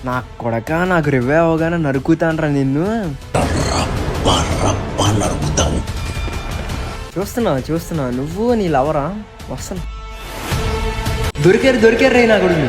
నా కొడక నాకు రివ్యూ అవగానే నరుకుతానరా నిన్ను. చూస్తున్నా నువ్వు నీ లవరా వస్తాను. దొరికారు రే నా కొడుకు.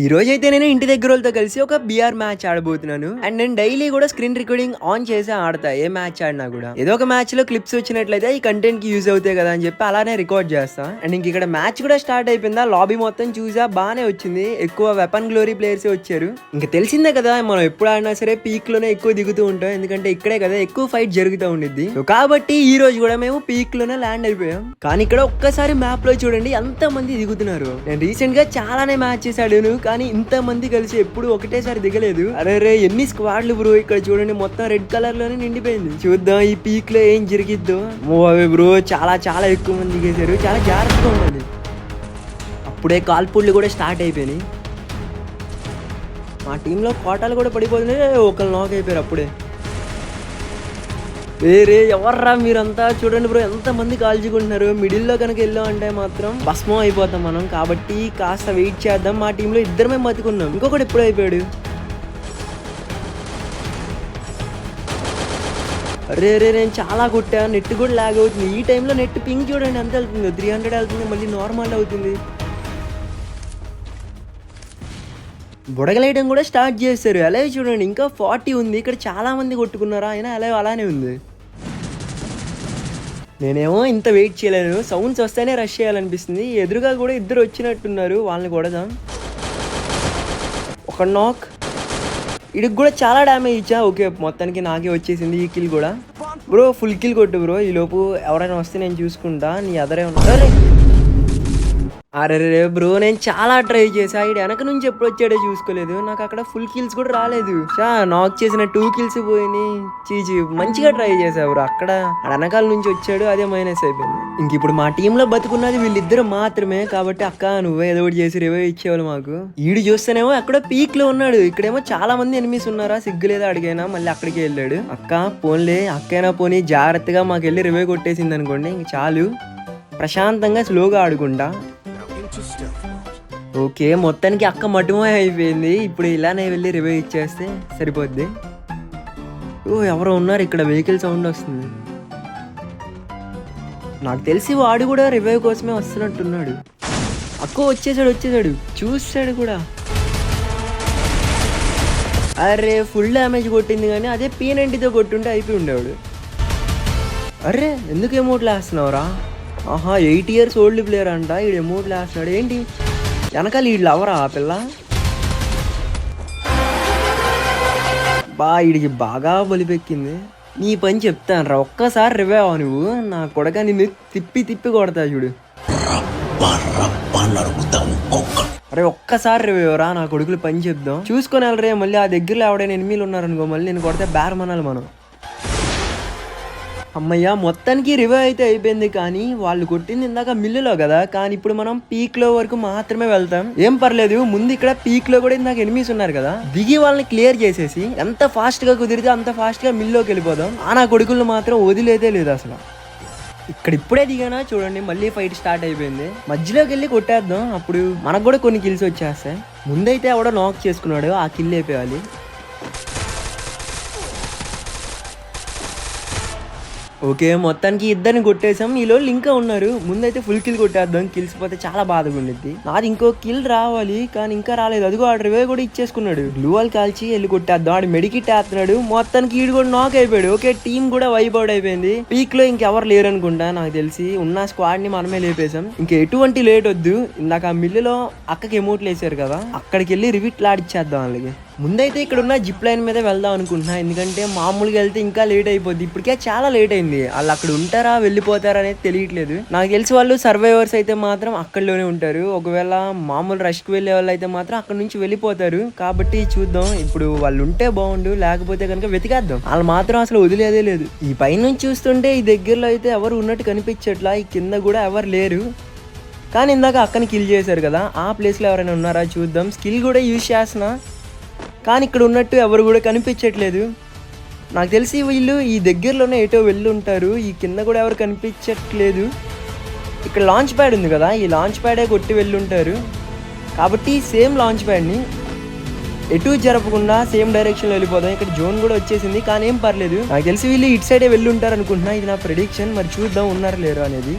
ఈ రోజు అయితే నేను ఇంటి దగ్గర వాళ్ళతో కలిసి ఒక బిఆర్ మ్యాచ్ ఆడబోతున్నాను. అండ్ నేను డైలీ కూడా స్క్రీన్ రికార్డింగ్ ఆన్ చేసి ఆడతా. ఏ మ్యాచ్ ఆడినా కూడా ఏదో ఒక మ్యాచ్ లో క్లిప్స్ వచ్చినట్లయితే ఈ కంటెంట్ కి యూజ్ అవుతాయి కదా అని చెప్పి అలానే రికార్డ్ చేస్తా. అండ్ ఇంక ఇక్కడ మ్యాచ్ కూడా స్టార్ట్ అయిపోయిందా. లాబీ మొత్తం చూసా, బానే వచ్చింది. ఎక్కువ వెపన్ గ్లోరీ ప్లేయర్స్ వచ్చారు. ఇంకా తెలిసిందే కదా, మనం ఎప్పుడు ఆడినా సరే పీక్ లోనే ఎక్కువ దిగుతూ ఉంటాం, ఎందుకంటే ఇక్కడే కదా ఎక్కువ ఫైట్ జరుగుతూ ఉండిద్ది. కాబట్టి ఈ రోజు కూడా మేము పీక్ లోనే ల్యాండ్ అయిపోయాం. కానీ ఇక్కడ ఒక్కసారి మ్యాప్ లో చూడండి ఎంత మంది దిగుతున్నారు. నేను రీసెంట్ గా చాలానే మ్యాచెస్ ఆడాను, కానీ ఇంత మంది కలిసి ఎప్పుడు ఒకటేసారి దిగలేదు. అరే ఎన్ని స్క్వాడ్లు బ్రో. ఇక్కడ చూడండి మొత్తం రెడ్ కలర్ లోనే నిండిపోయింది. చూద్దాం ఈ పీక్ లో ఏం జరిగిద్దో. అవి బ్రో చాలా చాలా ఎక్కువ మంది దిగేశారు. చాలా జాగ్రత్తగా ఉండాలి. అప్పుడే కాల్పుళ్ళు కూడా స్టార్ట్ అయిపోయినాయి. మా టీంలో కోటాలు కూడా పడిపోతున్నాయి. ఒకళ్ళు నాక్ అయిపోయారు అప్పుడే. వేరే ఎవర్రా మీరంతా. చూడండి బ్రో ఎంత మంది కాల్చుకుంటున్నారు. మిడిల్లో కనుక వెళ్ళాం అంటే మాత్రం భస్మం అయిపోతాం మనం. కాబట్టి కాస్త వెయిట్ చేద్దాం. మా టీంలో ఇద్దరమే బతుకున్నాం. ఇంకొకటి ఎప్పుడు అయిపోయాడు. అరే నేను చాలా కొట్టా. నెట్ కూడా లాగ్ అవుతుంది. ఈ టైంలో నెట్ పింగ్ చూడండి ఎంత వెళ్తుంది. 300 వెళ్తుంది, మళ్ళీ నార్మల్ అవుతుంది. బుడగలేయడం కూడా స్టార్ట్ చేశారు. అలాగే చూడండి ఇంకా 40 ఉంది. ఇక్కడ చాలా మంది కొట్టుకున్నారా, అయినా అలానే ఉంది. నేనేమో ఇంత వెయిట్ చేయలేను. సౌండ్స్ వస్తేనే రష్ చేయాలనిపిస్తుంది. ఎదురుగా కూడా ఇద్దరు వచ్చినట్టున్నారు, వాళ్ళని కొడదాం. ఒక నాక్. ఇడికి కూడా చాలా డ్యామేజ్ ఇచ్చా. ఓకే మొత్తానికి నాకే వచ్చేసింది ఈ కిల్ కూడా. బ్రో ఫుల్ కిల్ కొట్టు బ్రో. ఈ లోపు ఎవరైనా వస్తే నేను చూసుకుంటా. నీ అదరే ఉన్నా. అరే బ్రో నేను చాలా ట్రై చేసా. ఇడు వెనక నుంచి ఎప్పుడు వచ్చాడో చూసుకోలేదు. నాకు అక్కడ ఫుల్ కిల్స్ కూడా రాలేదు. నాక్ చేసిన 2 కిల్స్ పోయినాయి. చీచి మంచిగా ట్రై చేసా బ్రో. అక్కడ వెనకాల నుంచి వచ్చాడు, అదే మైనస్ అయిపోయింది. ఇంక ఇప్పుడు మా టీంలో బతుకున్నది వీళ్ళిద్దరు మాత్రమే. కాబట్టి అక్క నువ్వే ఏదో ఒకటి చేసి రివైవ్ ఇచ్చేవాళ్ళు మాకు. ఈడు చూస్తేనేమో ఎక్కడో పీక్ లో ఉన్నాడు. ఇక్కడేమో చాలా మంది ఎనిమిస్ ఉన్నారా, సిగ్గులేదా అడిగైనా. మళ్ళీ అక్కడికి వెళ్ళాడు. అక్క పోన్లే, అక్కైనా పోనీ జాగ్రత్తగా మాకు వెళ్ళి రివైవ్ కొట్టేసింది అనుకోండి, ఇంక చాలు. ప్రశాంతంగా స్లోగా ఆడుకుంటా. ఓకే మొత్తానికి అక్క మటుమే అయిపోయింది. ఇప్పుడు ఇలానే వెళ్ళి రివైవ్ ఇచ్చేస్తే సరిపోద్ది. ఎవరో ఉన్నారు ఇక్కడ. వెహికల్ సౌండ్ వస్తుంది. నాకు తెలిసి వాడు కూడా రివైవ్ కోసమే వస్తున్నట్టున్నాడు. అక్క వచ్చేసాడు. చూసాడు కూడా. అరే ఫుల్ డ్యామేజ్ కొట్టింది, కానీ అదే P90తో కొట్టుంటే అయిపోయి ఉండేవాడు. అరే ఎందుకు ఎమోట్లు వేస్తున్నావురా. 8 years ఓల్డ్ ప్లేయర్ అంట. ఈడు ఎమోట్లు వేస్తున్నాడు ఏంటి. వెనకాల వీళ్ళు అవరా ఆ పిల్ల. వీడికి బాగా బలిపెక్కింది. నీ పని చెప్తాను రా, ఒక్కసారి రివైవ్ నువ్వు. నా కొడక నిన్ను తిప్పి కొడతా చూడు. అరే ఒక్కసారి రివైవ్ రా, నా కొడుకులు పని చెప్దాం. చూసుకొని వెళ్ళరే. మళ్ళీ ఆ దగ్గరలో ఎవడైనా ఎనిమిలు ఉన్నారనుకో, మళ్ళీ నేను కొడితే బేరమనాలి మనం. అమ్మయ్య మొత్తానికి రివైవ్ అయితే అయిపోయింది. కానీ వాళ్ళు కొట్టింది ఇందాక మిల్లులో కదా, కానీ ఇప్పుడు మనం పీక్ లో వరకు మాత్రమే వెళ్తాం. ఏం పర్లేదు. ముందు ఇక్కడ పీక్ లో కూడా ఇందాక ఎనిమిస్ ఉన్నారు కదా, దిగి వాళ్ళని క్లియర్ చేసేసి ఎంత ఫాస్ట్ గా కుదిరితే అంత ఫాస్ట్ గా మిల్లులోకి వెళ్ళిపోదాం. నా కొడుకులు మాత్రం వదిలేదే లేదు అసలు. ఇక్కడ ఇప్పుడే దిగానా చూడండి, మళ్ళీ ఫైట్ స్టార్ట్ అయిపోయింది. మధ్యలోకి వెళ్ళి కొట్టేద్దాం, అప్పుడు మనకు కూడా కొన్ని కిల్స్ వచ్చేస్తాయి. ముందైతే ఎవడో నాక్ చేసుకున్నాడు, ఆ కిల్ అయిపోయాలి. ఓకే మొత్తానికి ఇద్దరిని కొట్టేసాం. ఈలో ఇంకా ఉన్నారు. ముందైతే ఫుల్ కిల్ కొట్టేద్దాం. కిల్స్ పోతే చాలా బాధగా ఉండిద్ది. నాది ఇంకో కిల్ రావాలి, కానీ ఇంకా రాలేదు. అదిగో ఆడు రివైవ్ కూడా ఇచ్చేసుకున్నాడు. గ్లూ వాల్ కాల్చి వెళ్ళి కొట్టేద్దాం. ఆడు మెడికిట్ వేస్తున్నాడు. మొత్తానికి ఈడు కూడా నాక్ అయిపోయాడు. ఓకే టీం కూడా వైప్ అవుట్ అయిపోయింది. పీక్ లో ఇంకెవరు లేరు అనుకుంటా. నాకు తెలిసి ఉన్న స్క్వాడ్ ని మనమే లేపేసాం. ఇంకా ఎటువంటి లేట్ వద్దు. ఇందాక ఆ మిల్లులో అక్కకి ఎమోట్లు వేసారు కదా, అక్కడికి వెళ్ళి రివిట్ లాడిచ్చేద్దాం వాళ్ళకి. ముందైతే ఇక్కడ ఉన్న జిప్ లైన్ మీద వెళ్దాం అనుకుంటున్నా, ఎందుకంటే మామూలుగా వెళ్తే ఇంకా లేట్ అయిపోద్ది. ఇప్పటికే చాలా లేట్ అయింది. వాళ్ళు అక్కడ ఉంటారా వెళ్ళిపోతారా అనేది తెలియట్లేదు. నాకు తెలిసి వాళ్ళు సర్వైవర్స్ అయితే మాత్రం అక్కడలోనే ఉంటారు. ఒకవేళ మామూలు రష్కి వెళ్ళే వాళ్ళు అయితే మాత్రం అక్కడ నుంచి వెళ్ళిపోతారు. కాబట్టి చూద్దాం. ఇప్పుడు వాళ్ళు ఉంటే బాగుండు, లేకపోతే కనుక వెతికేద్దాం. వాళ్ళు మాత్రం అసలు వదిలేదే లేదు. ఈ పైనుంచి చూస్తుంటే ఈ దగ్గరలో అయితే ఎవరు ఉన్నట్టు కనిపించట్లా. ఈ కింద కూడా ఎవరు లేరు. కానీ ఇందాక అక్కని కిల్ చేశారు కదా, ఆ ప్లేస్లో ఎవరైనా ఉన్నారా చూద్దాం. స్కిల్ కూడా యూజ్ చేస్తున్నా, కానీ ఇక్కడ ఉన్నట్టు ఎవరు కూడా కనిపించట్లేదు. నాకు తెలిసి వీళ్ళు ఈ దగ్గరలోనే ఏటో వెళ్ళి ఉంటారు. ఈ కింద కూడా ఎవరు కనిపించట్లేదు. ఇక్కడ లాంచ్ ప్యాడ్ ఉంది కదా, ఈ లాంచ్ ప్యాడే కొట్టి వెళ్ళి ఉంటారు. కాబట్టి సేమ్ లాంచ్ ప్యాడ్ని ఎటు జరపకుండా సేమ్ డైరెక్షన్లో వెళ్ళిపోదాం. ఇక్కడ జోన్ కూడా వచ్చేసింది, కానీ ఏం పర్లేదు. నాకు తెలిసి వీళ్ళు ఇటు సైడే వెళ్ళి ఉంటారు అనుకుంటున్నా. ఇది నా ప్రెడిక్షన్, మరి చూద్దాం ఉన్నారు లేరు అనేది.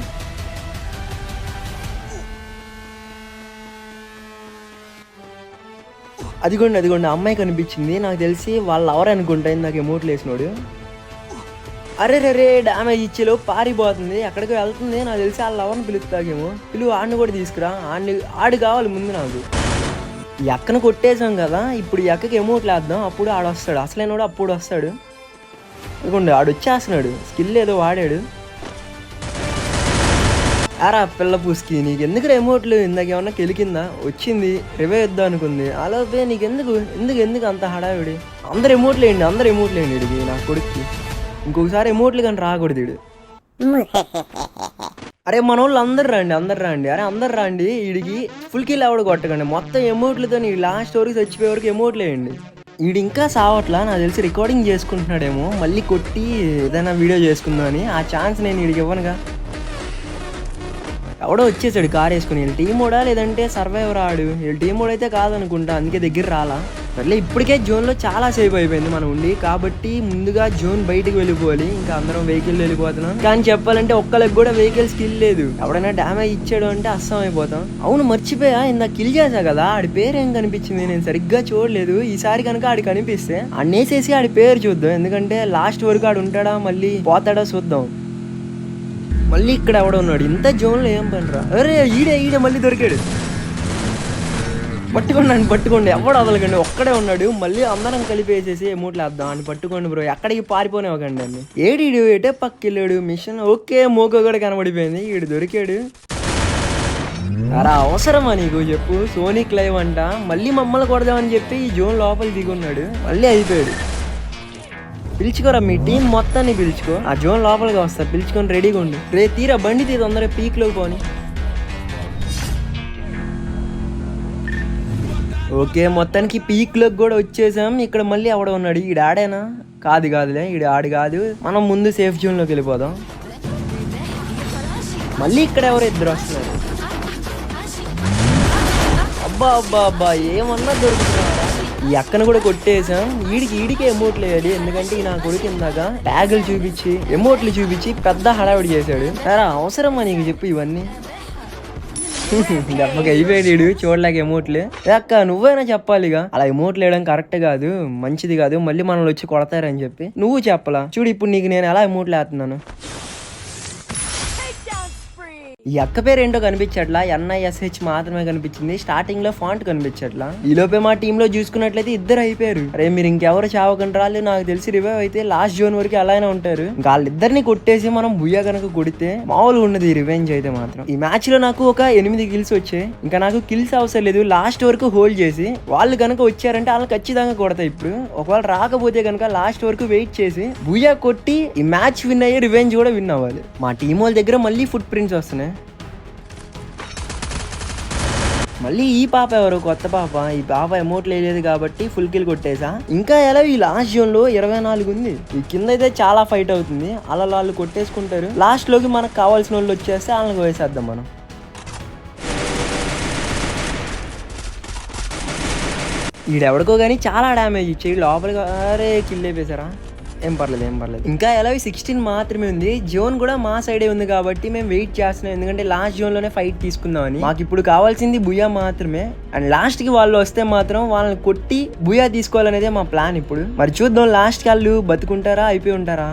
అదిగోండి అమ్మాయి కనిపించింది. నాకు తెలిసి వాళ్ళు ఎవరు అనుకుంటా, నాకు ఎమోట్లు వేసినోడు. అరే డ్యామేజ్ ఇచ్చేలో పారిపోతుంది, ఎక్కడికి వెళ్తుంది. నాకు తెలిసి వాళ్ళు ఎవరిని పిలుస్తాకేమో. ఆడిని కూడా తీసుకురా, ఆడు కావాలి ముందు నాకు. ఈ అక్కను కొట్టేసాం కదా, ఇప్పుడు ఈ అక్కకి ఎమోట్లు వేద్దాం, అప్పుడు ఆడు వస్తాడు. అసలైనోడు అప్పుడు వస్తాడు. అనుకోండి ఆడు వచ్చేస్తున్నాడు, స్కిల్ ఏదో వాడాడు. అరా పిల్ల పూసుకి నీకు ఎందుకు ఎమోట్లు? ఇందాక ఏమన్నా కెలికిందా? వచ్చింది రివే ఇద్దాం అనుకుంది, అలాగే నీకు ఎందుకు అంత హడావిడి? అందరు ఎమోట్లు వేయండి ఇడికి, నా కొడుక్కి ఇంకొకసారి ఎమోట్లు కానీ రాకూడదు ఇడు. అరే మన వాళ్ళు అందరు రండి. అరే అందరు రండి, వీడికి ఫుల్ కిల్ ఎవడు కొట్టకండి, మొత్తం ఎమోట్లతో నీ లాస్ట్ వరకు చచ్చిపోయే వరకు ఎమోట్లు వేయండి. వీడు ఇంకా సావట్లా, నాకు తెలిసి రికార్డింగ్ చేసుకుంటున్నాడేమో, మళ్ళీ కొట్టి ఏదైనా వీడియో చేసుకుందాం అని. ఆ ఛాన్స్ నేను వీడికి ఇవ్వనుగా. ఎవడో వచ్చేసాడు కార్ వేసుకుని. వీళ్ళు టీం మోడా లేదంటే సర్వైవర్ ఆడు? వీళ్ళు టీం మోడ్ అయితే కాదనుకుంటా, అందుకే దగ్గర రాలా. మళ్ళీ ఇప్పటికే జోన్లో చాలా సేఫ్ అయిపోయింది మనం ఉండి, కాబట్టి ముందుగా జోన్ బయటకు వెళ్ళిపోవాలి. ఇంకా అందరం వెహికల్ వెళ్ళిపోతున్నాం, కానీ చెప్పాలంటే ఒక్కరికి కూడా వెహికల్ స్కిల్ లేదు. ఎవడైనా డ్యామేజ్ ఇచ్చాడు అంటే అస్సం అయిపోతాం. అవును మర్చిపోయా, ఇందా కిల్ చేసా కదా, ఆడి పేరు ఏం కనిపించింది? నేను సరిగ్గా చూడలేదు. ఈసారి కనుక ఆడి కనిపిస్తే అన్నేసేసి ఆడి పేరు చూద్దాం, ఎందుకంటే లాస్ట్ వరకు ఆడు ఉంటాడా మళ్ళీ పోతాడా చూద్దాం. మళ్ళీ ఇక్కడ ఎవడ ఉన్నాడు? ఇంత జోన్లో ఏం పనిరా? అరే ఈడే మళ్ళీ దొరికాడు. పట్టుకోండి ఎవడు వదలకండి, ఒక్కడే ఉన్నాడు. మళ్ళీ అందరం కలిపేసేసి ఎమోట్లు వేద్దాం అని. పట్టుకోండి బ్రో, ఎక్కడికి పారిపోనివ్వకండి అని. ఏడీడు ఎటే పక్కెళ్ళాడు మిషన్. ఓకే మోకో కూడా కనబడిపోయింది, ఈడు దొరికాడు. అరా అవసరమా నీకు చెప్పు? సోనిక్ లైవ్ అంట, మళ్ళీ మమ్మల్ని కొడదామని చెప్పి ఈ జోన్ లోపల దిగున్నాడు, మళ్ళీ అయిపోయాడు. పిలుచుకోరా మీ టీం మొత్తాన్ని పిలుచుకో, ఆ జోన్ లోపలికి వస్తా, పిలుచుకొని రెడీగా ఉండు. తీరా బండి తీ తొందరగా పీక్లో పోని. ఓకే మొత్తానికి పీక్లోకి కూడా వచ్చేసాం. ఇక్కడ మళ్ళీ ఎవడ ఉన్నాడు? ఈడు ఆడేనా? కాదులే ఈడు ఆడు కాదు. మనం ముందు సేఫ్ జోన్లోకి వెళ్ళిపోదాం. మళ్ళీ ఇక్కడ ఎవరు ఇద్దరు వస్తున్నారు? అబ్బా ఏమన్నా దొరుకుతున్నారా? ఈ అక్కను కూడా కొట్టేసాం. ఈడికే ఎమోట్లు వేయాలి, ఎందుకంటే నా కొడుకు ఇందాక ట్యాగులు చూపించి ఎమోట్లు చూపించి పెద్ద హడావిడి చేశాడు. అవసరమా నీకు చెప్పు ఇవన్నీ? దెబ్బకి అయిపోయాడు చూడలేక ఎమోట్లే. అక్క నువ్వైనా చెప్పాలిగా, అలా ఎమోట్లు వేయడం కరెక్ట్ కాదు, మంచిది కాదు, మళ్ళీ మనల్ని వచ్చి కొడతారని చెప్పి నువ్వు చెప్పలా. చూడు ఇప్పుడు నీకు నేను ఎలా ఎమోట్లు వేస్తున్నాను. ఈ అక్క పేరు ఏంటో కనిపించట్లా, NISH మాత్రమే కనిపించింది. స్టార్టింగ్ లో ఫాంట్ కనిపించట్లా. ఈ లోపే మా టీమ్ లో చూసుకున్నట్లయితే ఇద్దరు అయిపోయారు. అరే మీరు ఇంకెవరు చావకుండా రాళ్ళు, నాకు తెలిసి రివైవ్ అయితే లాస్ట్ జోన్ వరకు అలానే ఉంటారు. ఇంకా వాళ్ళిద్దరిని కొట్టేసి మనం బుయ్యా కనుక కొడితే మామూలుగా ఉన్నది ఈ రివెంజ్ అయితే మాత్రం. ఈ మ్యాచ్ లో నాకు ఒక 8 కిల్స్ వచ్చాయి. ఇంకా నాకు కిల్స్ అవసరం లేదు, లాస్ట్ వరకు హోల్డ్ చేసి వాళ్ళు కనుక వచ్చారంటే వాళ్ళు ఖచ్చితంగా కొడతాయి. ఇప్పుడు ఒకవేళ రాకపోతే కనుక లాస్ట్ వరకు వెయిట్ చేసి బుయ్యా కొట్టి ఈ మ్యాచ్ విన్ అయ్యి రివెంజ్ కూడా విన్ అవ్వాలి. మా టీం వాళ్ళ దగ్గర మళ్ళీ ఫుట్ ప్రింట్స్ వస్తున్నాయి. మళ్ళీ ఈ పాప ఎవరు? కొత్త పాప. ఈ పాప ఎమోట్లు వేయలేదు కాబట్టి ఫుల్ కిల్ కొట్టేసా. ఇంకా ఎలా ఈ లాస్ట్ జోన్ లో 24 ఉంది. ఈ కింద అయితే చాలా ఫైట్ అవుతుంది, అలా వాళ్ళు కొట్టేసుకుంటారు. లాస్ట్ లోకి మనకు కావాల్సిన వాళ్ళు వచ్చేస్తే వాళ్ళని వేసేద్దాం మనం. ఈడెవడికో కానీ చాలా డ్యామేజ్ ఇచ్చేది లోపలికి. అరే కిల్ అయిపోయారా? ఏం పర్లేదు. ఇంకా ఎలా 16 మాత్రమే ఉంది. జోన్ కూడా మా సైడే ఉంది కాబట్టి మేము వెయిట్ చేస్తున్నాం, ఎందుకంటే లాస్ట్ జోన్ లోనే ఫైట్ తీసుకుందామని. మాకు ఇప్పుడు కావాల్సింది బుయా మాత్రమే. అండ్ లాస్ట్ కి వాళ్ళు వస్తే మాత్రం వాళ్ళని కొట్టి బుయా తీసుకోవాలనేదే మా ప్లాన్. ఇప్పుడు మరి చూద్దాం లాస్ట్ కి వాళ్ళు బతుకుంటారా అయిపోయి ఉంటారా.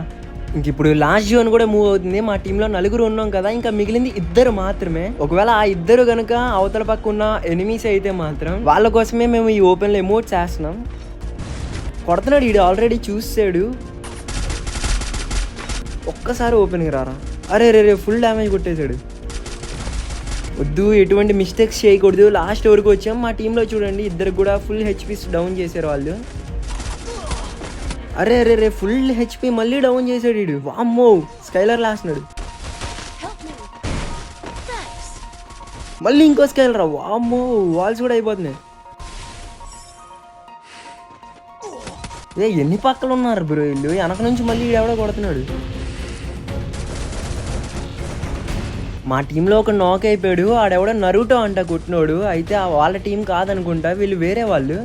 ఇంక ఇప్పుడు లాస్ట్ జోన్ కూడా మూవ్ అవుతుంది. మా టీంలో 4 ఉన్నాం కదా, ఇంకా మిగిలింది 2 మాత్రమే. ఒకవేళ ఆ 2 కనుక అవతల పక్క ఉన్న ఎనిమీస్ అయితే మాత్రం వాళ్ళ కోసమే మేము ఈ ఓపెన్ లో ఎమోట్స్ వేస్తున్నాం. కొడుతున్నాడు ఈడు, ఆల్రెడీ చూసాడు. ఒక్కసారి ఓపెన్గా రారా. అరే ఫుల్ డ్యామేజ్ కొట్టేశాడు. వద్దు, ఎటువంటి మిస్టేక్స్ చేయకూడదు. లాస్ట్ వరకు వచ్చాం. మా టీంలో చూడండి 2 కూడా ఫుల్ హెచ్పీస్ డౌన్ చేశారు వాళ్ళు. అరే ఫుల్ హెచ్పీ మళ్ళీ డౌన్ చేశాడు వీడు. వామ్మో స్కైలర్ లాస్తున్నాడు. మళ్ళీ ఇంకో స్కైలర్. వామ్మో వాల్స్ కూడా అయిపోతున్నాయి. ఎన్ని పక్కలు ఉన్నారు బ్రో వీళ్ళు? వెనక నుంచి మళ్ళీ ఎవడో కొడుతున్నాడు. మా టీంలో ఒక నాక్ అయిపోయాడు, ఆడెవడో నరుటో అంట కొట్టినోడు. అయితే వాళ్ళ టీం కాదనుకుంటా, వీళ్ళు వేరే వాళ్ళు.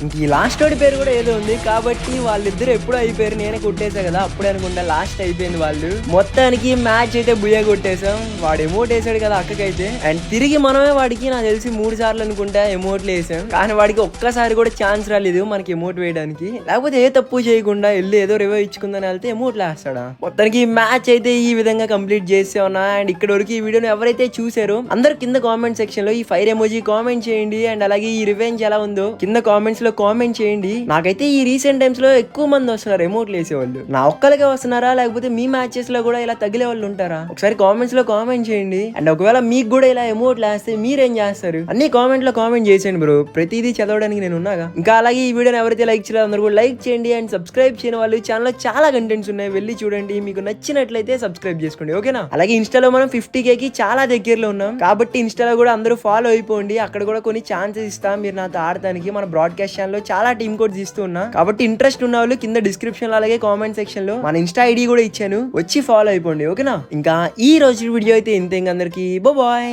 ఇంక ఈ లాస్ట్ వాడి పేరు కూడా ఏదో ఉంది కాబట్టి వాళ్ళిద్దరు ఎప్పుడు అయిపోయారు. నేనే కొట్టేసా కదా అప్పుడే అనుకుంటా లాస్ట్ అయిపోయింది వాళ్ళు. మొత్తానికి మ్యాచ్ అయితే బుయ్య కొట్టేసాం. వాడు ఎమోట్ వేసాడు కదా అక్కకైతే, అండ్ తిరిగి మనమే వాడికి నాకు తెలిసి 3 సార్లు అనుకుంటా ఎమోట్లు వేసాం. కానీ వాడికి ఒక్కసారి కూడా ఛాన్స్ రాలేదు మనకి ఎమోట్ వేయడానికి. లేకపోతే ఏ తప్పు చేయకుండా వెళ్ళి ఏదో రివైవ్ ఇచ్చుకుందని వెళ్తే ఎమోట్లు వేస్తాడా. మొత్తానికి ఈ మ్యాచ్ అయితే ఈ విధంగా కంప్లీట్ చేసేవన్నా. అండ్ ఇక్కడ వరకు ఈ వీడియోని ఎవరైతే చూసారో అందరు కింద కామెంట్ సెక్షన్ లో ఈ ఫైర్ ఎమోజీ కామెంట్ చేయండి. అండ్ అలాగే ఈ రివెంజ్ ఎలా ఉందో కింద కామెంట్స్ లో కామెంట్ చేయండి. నాకైతే ఈ రీసెంట్ టైమ్స్ లో ఎక్కువ మంది వస్తున్నారు ఎమోట్లు వేసేవాళ్ళు. నా ఒక్కరికే వస్తున్నారా లేకపోతే మీ మ్యాచెస్ లో కూడా ఇలా తగిలే వాళ్ళు ఉంటారా? ఒకసారి కామెంట్స్ లో కామెంట్ చేయండి. అండ్ ఒకవేళ మీకు కూడా ఇలా ఎమోట్లు వేస్తే మీరేం చేస్తారు అన్ని కామెంట్ లో కామెంట్ చేసేయండి బ్రో. ప్రతిదీ చదవడానికి నేను ఉన్నాగా. ఇంకా అలాగే ఈ వీడియోని ఎవరైతే లైక్ చేయలేదు అందరూ కూడా లైక్ చేయండి. అండ్ సబ్స్క్రైబ్ చేయని వాళ్ళు ఛానల్ చాలా కంటెంట్స్ ఉన్నాయి, వెళ్ళి చూడండి. మీకు నచ్చినట్లయితే సబ్స్క్రైబ్ చేసుకోండి, ఓకేనా? అలాగే ఇన్స్టాలో మనం 50K కి చాలా దగ్గరలో ఉన్నాం కాబట్టి ఇన్స్టాలో కూడా అందరూ ఫాలో అయిపోండి. అక్కడ కూడా కొన్ని ఛాన్సెస్ ఇస్తాం మీరు నాతో ఆడటానికి. మన బ్రాడ్కాస్ట్ ఛానల్ చాలా టీమ్ కోడ్స్ ఇస్తూ ఉన్నా కాబట్టి ఇంట్రెస్ట్ ఉన్న వాళ్ళు కింద డిస్క్రిప్షన్ లో అలాగే కామెంట్ సెక్షన్ లో మన ఇన్స్టా ఐడి కూడా ఇచ్చాను, వచ్చి ఫాలో అయిపోండి, ఓకేనా? ఇంకా ఈ రోజు వీడియో అయితే ఇంతే. అందరికి బాయ్.